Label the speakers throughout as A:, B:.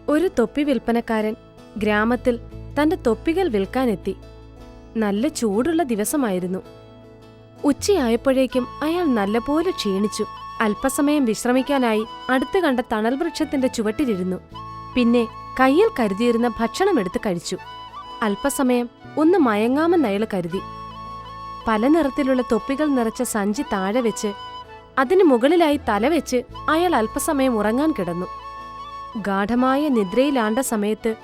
A: ഒരു തൊപ്പി വിൽപ്പനക്കാരൻ ഗ്രാമത്തിൽ തന്റെ തൊപ്പികൾ വിൽക്കാനെത്തി. നല്ല ചൂടുള്ള ദിവസമായിരുന്നു. ഉച്ചയായപ്പോഴേക്കും അയാൾ നല്ലപോലെ ക്ഷീണിച്ചു. അല്പസമയം വിശ്രമിക്കാനായി അടുത്തു കണ്ട തണൽ വൃക്ഷത്തിന്റെ ചുവട്ടിലിരുന്നു. പിന്നെ കയ്യിൽ കരുതിയിരുന്ന ഭക്ഷണമെടുത്ത് കഴിച്ചു. അല്പസമയം ഒന്ന് മയങ്ങാമെന്നയാൾ കരുതി. പല നിറത്തിലുള്ള തൊപ്പികൾ നിറച്ച സഞ്ചി താഴെ വെച്ച് അതിനു മുകളിലായി തലവെച്ച് അയാൾ അല്പസമയം ഉറങ്ങാൻ കിടന്നു. ഗാഠമായ നിദ്രയിലാണ്ട സമയത്ത്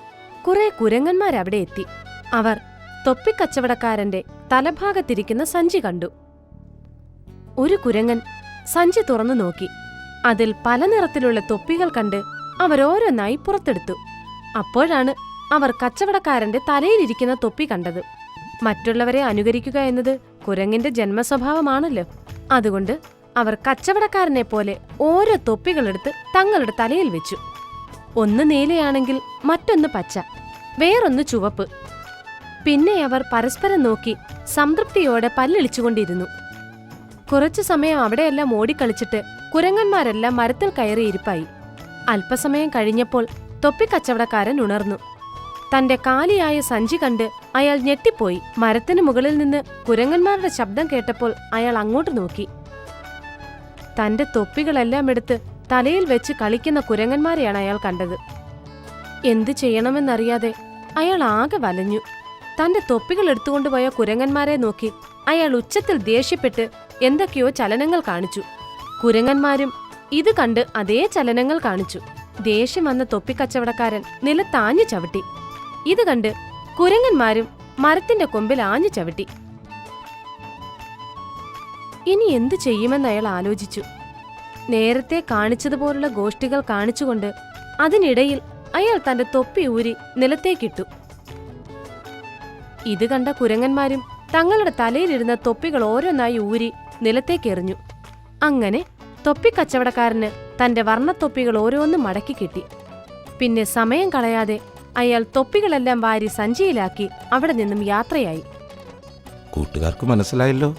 A: കുറെ കുരങ്ങന്മാരവിടെ എത്തി. അവർ തൊപ്പിക്കച്ചവടക്കാരന്റെ തലഭാഗത്തിരിക്കുന്ന സഞ്ചി കണ്ടു. ഒരു കുരങ്ങൻ സഞ്ചി തുറന്നു നോക്കി. അതിൽ പല നിറത്തിലുള്ള തൊപ്പികൾ കണ്ട് അവരോരോന്നായി പുറത്തെടുത്തു. അപ്പോഴാണ് അവർ കച്ചവടക്കാരന്റെ തലയിലിരിക്കുന്ന തൊപ്പി കണ്ടത്. മറ്റുള്ളവരെ അനുകരിക്കുക എന്നത് കുരങ്ങിന്റെ ജന്മസ്വഭാവമാണല്ലോ. അതുകൊണ്ട് അവർ കച്ചവടക്കാരനെ പോലെ ഓരോ തൊപ്പികളെടുത്ത് തങ്ങളുടെ തലയിൽ വെച്ചു. ഒന്ന് നീലയാണെങ്കിൽ മറ്റൊന്ന് പച്ച, വേറൊന്ന് ചുവപ്പ്. പിന്നെ അവർ പരസ്പരം നോക്കി സംതൃപ്തിയോടെ പല്ലിളിച്ചുകൊണ്ടിരുന്നു. കുറച്ചു സമയം അവിടെയെല്ലാം ഓടിക്കളിച്ചിട്ട് കുരങ്ങന്മാരെല്ലാം മരത്തിൽ കയറി ഇരിപ്പായി. അല്പസമയം കഴിഞ്ഞപ്പോൾ തൊപ്പിക്കച്ചവടക്കാരൻ ഉണർന്നു. തന്റെ കാലിയായ സഞ്ചി കണ്ട് അയാൾ ഞെട്ടിപ്പോയി. മരത്തിനു മുകളിൽ നിന്ന് കുരങ്ങന്മാരുടെ ശബ്ദം കേട്ടപ്പോൾ അയാൾ അങ്ങോട്ട് നോക്കി. തന്റെ തൊപ്പികളെല്ലാം എടുത്ത് തലയിൽ വെച്ച് കളിക്കുന്ന കുരങ്ങന്മാരെയാണ് അയാൾ കണ്ടത്. എന്തു ചെയ്യണമെന്നറിയാതെ അയാൾ ആകെ വലഞ്ഞു. തന്റെ തൊപ്പികൾ എടുത്തുകൊണ്ടുപോയ കുരങ്ങന്മാരെ നോക്കി അയാൾ ഉച്ചത്തിൽ ദേഷ്യപ്പെട്ട് എന്തൊക്കെയോ ചലനങ്ങൾ കാണിച്ചു. കുരങ്ങന്മാരും ഇത് കണ്ട് അതേ ചലനങ്ങൾ കാണിച്ചു. ദേഷ്യം വന്ന തൊപ്പിക്കച്ചവടക്കാരൻ നിലത്താഞ്ഞു ചവിട്ടി. ഇത് കണ്ട് കുരങ്ങന്മാരും മരത്തിന്റെ കൊമ്പിൽ ആഞ്ഞു ചവിട്ടി. ഇനി എന്തു ചെയ്യുമെന്ന് അയാൾ ആലോചിച്ചു. നേരത്തെ കാണിച്ചതുപോലുള്ള ഗോഷ്ഠികൾ കാണിച്ചുകൊണ്ട് അതിനിടയിൽ അയാൾ തന്റെ തൊപ്പി ഊരി നിലത്തേക്കിട്ടു. ഇത് കണ്ട കുരങ്ങന്മാരും തങ്ങളുടെ തലയിലിരുന്ന തൊപ്പികൾ ഓരോന്നായി ഊരി നിലത്തേക്കെറിഞ്ഞു. അങ്ങനെ തൊപ്പിക്കച്ചവടക്കാരന് തന്റെ വർണ്ണത്തൊപ്പികൾ ഓരോന്നും മടക്കി കിട്ടി. പിന്നെ സമയം കളയാതെ അയാൾ തൊപ്പികളെല്ലാം വാരി സഞ്ചിയിലാക്കി അവിടെ നിന്നും യാത്രയായി.
B: കൂട്ടുകാർക്ക് മനസ്സിലായല്ലോ,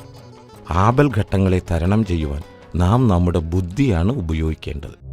B: ആപൽഘട്ടങ്ങളെ തരണം ചെയ്യുവാൻ നാം നമ്മുടെ ബുദ്ധിയാണ് ഉപയോഗിക്കേണ്ടത്.